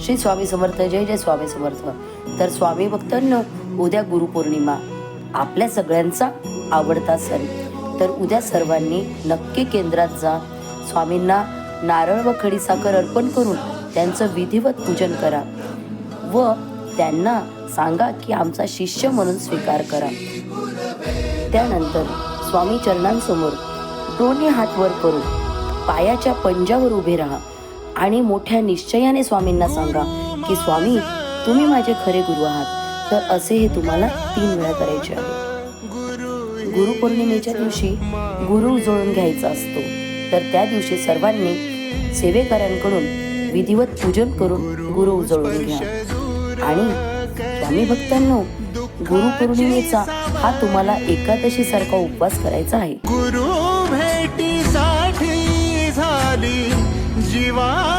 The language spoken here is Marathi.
श्री स्वामी समर्थ. जय जय स्वामी समर्थ. तर स्वामी भक्तांनो, उद्या गुरुपौर्णिमा, आपल्या सगळ्यांचा आवडता सण. तर उद्या सर्वांनी नक्की केंद्रात जा, स्वामींना नारळ व खडीसाखर अर्पण करून त्यांचं विधिवत पूजन करा व त्यांना सांगा की आमचा शिष्य म्हणून स्वीकार करा. त्यानंतर स्वामी चरणांसमोर दोन्ही हात वर करून पायाच्या पंजावर उभे राहा आणि मोठ्या निश्चयाने स्वामींना सांगा की स्वामी, तुम्ही माझे खरे गुरु आहात. तर असे हे तुम्हाला 3 वेळा करायचे आहे. गुरुपौर्णिमेच्या दिवशी गुरु उजळून घ्यायचा असतो. तर त्या दिवशी सर्वांनी सेवेकऱ्यांकडून विधिवत पूजन करून गुरु उजळून घ्या. आणि स्वामी भक्तांनो, गुरुपौर्णिमेचा हा तुम्हाला एकादशी सारखा उपवास करायचा आहे. गुरु भेटीसाठी झाली जीवा